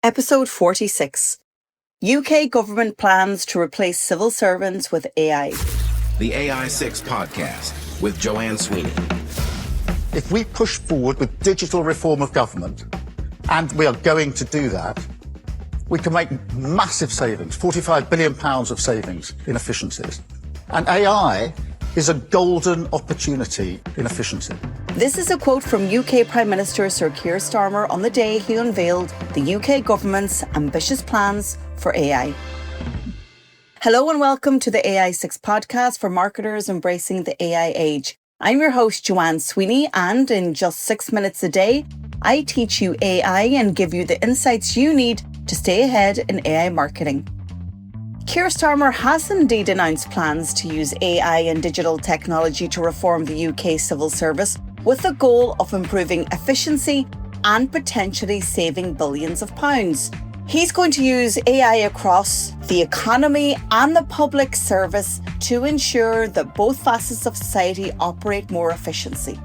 Episode 46. UK government plans to replace civil servants with AI. The AI6 podcast with Joanne Sweeney. If we push forward with digital reform of government, and we are going to do that, we can make massive savings, £45 billion of savings in efficiencies. And AI is a golden opportunity in efficiency. This is a quote from UK Prime Minister Sir Keir Starmer on the day he unveiled the UK government's ambitious plans for AI. Hello and welcome to the AI6 podcast for marketers embracing the AI age. I'm your host, Joanne Sweeney, and in just 6 minutes a day, I teach you AI and give you the insights you need to stay ahead in AI marketing. Keir Starmer has indeed announced plans to use AI and digital technology to reform the UK civil service with the goal of improving efficiency and potentially saving billions of pounds. He's going to use AI across the economy and the public service to ensure that both facets of society operate more efficiently.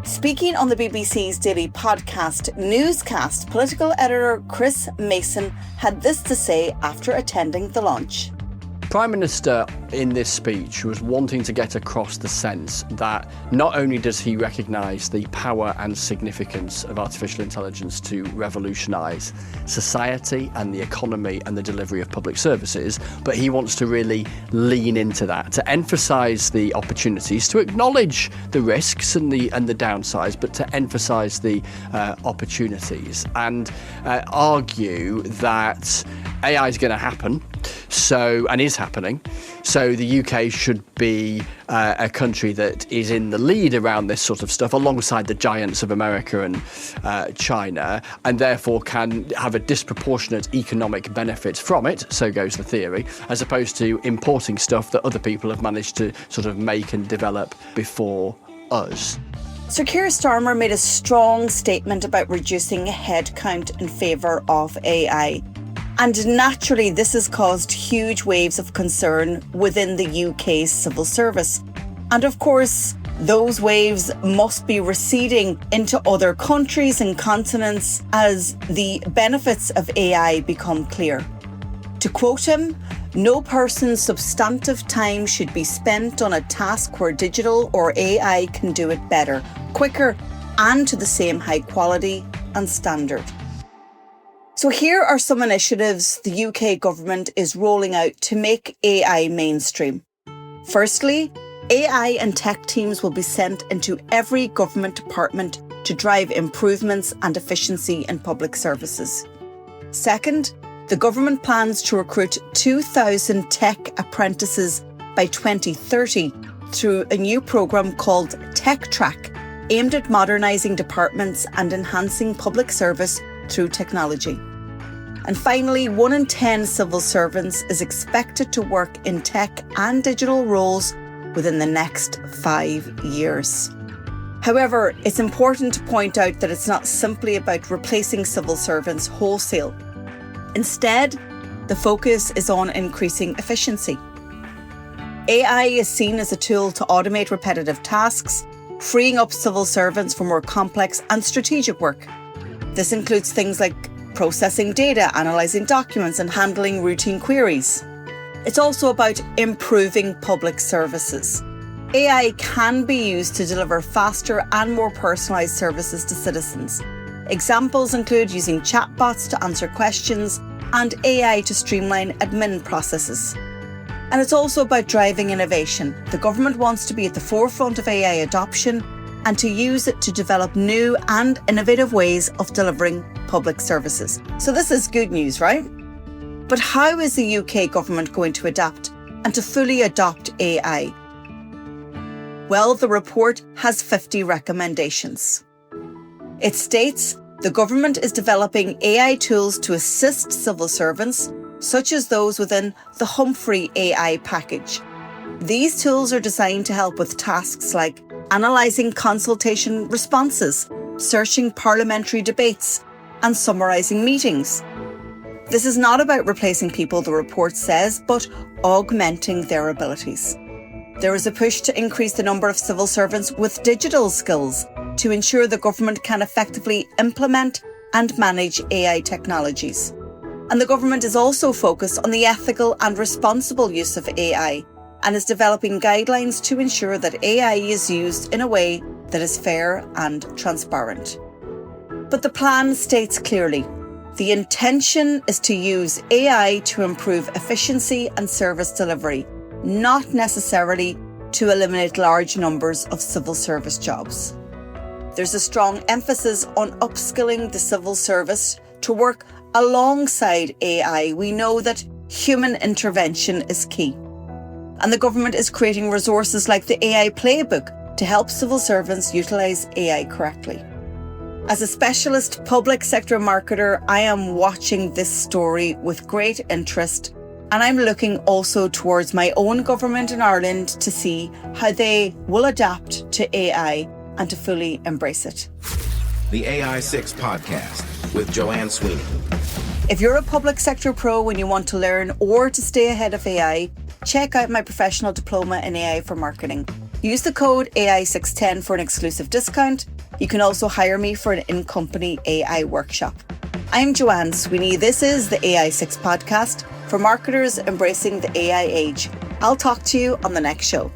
Speaking on the BBC's daily podcast newscast, political editor Chris Mason had this to say after attending the launch. Prime Minister in this speech was wanting to get across the sense that not only does he recognise the power and significance of artificial intelligence to revolutionise society and the economy and the delivery of public services, but he wants to really lean into that, to emphasise the opportunities, to acknowledge the risks and the downsides, but to emphasise the opportunities and argue that AI is going to happen, and is happening. So the UK should be a country that is in the lead around this sort of stuff alongside the giants of America and China, and therefore can have a disproportionate economic benefit from it, so goes the theory, as opposed to importing stuff that other people have managed to sort of make and develop before us. Sir Keir Starmer made a strong statement about reducing headcount in favour of AI. And naturally, this has caused huge waves of concern within the UK's civil service. And of course, those waves must be receding into other countries and continents as the benefits of AI become clear. To quote him, "No person's substantive time should be spent on a task where digital or AI can do it better, quicker, and to the same high quality and standard." So here are some initiatives the UK government is rolling out to make AI mainstream. Firstly, AI and tech teams will be sent into every government department to drive improvements and efficiency in public services. Second, the government plans to recruit 2,000 tech apprentices by 2030 through a new programme called TechTrack, aimed at modernising departments and enhancing public service through technology. And finally, 1 in 10 civil servants is expected to work in tech and digital roles within the next 5 years. However, it's important to point out that it's not simply about replacing civil servants wholesale. Instead, the focus is on increasing efficiency. AI is seen as a tool to automate repetitive tasks, freeing up civil servants for more complex and strategic work. This includes things like processing data, analysing documents, and handling routine queries. It's also about improving public services. AI can be used to deliver faster and more personalised services to citizens. Examples include using chatbots to answer questions and AI to streamline admin processes. And it's also about driving innovation. The government wants to be at the forefront of AI adoption and to use it to develop new and innovative ways of delivering public services. So this is good news, right? But how is the UK government going to adapt and to fully adopt AI? Well, the report has 50 recommendations. It states the government is developing AI tools to assist civil servants, such as those within the Humphrey AI package. These tools are designed to help with tasks like analysing consultation responses, searching parliamentary debates, and summarising meetings. This is not about replacing people, the report says, but augmenting their abilities. There is a push to increase the number of civil servants with digital skills to ensure the government can effectively implement and manage AI technologies. And the government is also focused on the ethical and responsible use of AI and is developing guidelines to ensure that AI is used in a way that is fair and transparent. But the plan states clearly, the intention is to use AI to improve efficiency and service delivery, not necessarily to eliminate large numbers of civil service jobs. There's a strong emphasis on upskilling the civil service to work alongside AI. We know that human intervention is key. And the government is creating resources like the AI Playbook to help civil servants utilise AI correctly. As a specialist public sector marketer, I am watching this story with great interest, and I'm looking also towards my own government in Ireland to see how they will adapt to AI and to fully embrace it. The AI6 Podcast with Joanne Sweeney. If you're a public sector pro and you want to learn or to stay ahead of AI, check out my professional diploma in AI for marketing. Use the code AI610 for an exclusive discount. You can also hire me for an in-company AI workshop. I'm Joanne Sweeney. This is the AI6 Podcast for marketers embracing the AI age. I'll talk to you on the next show.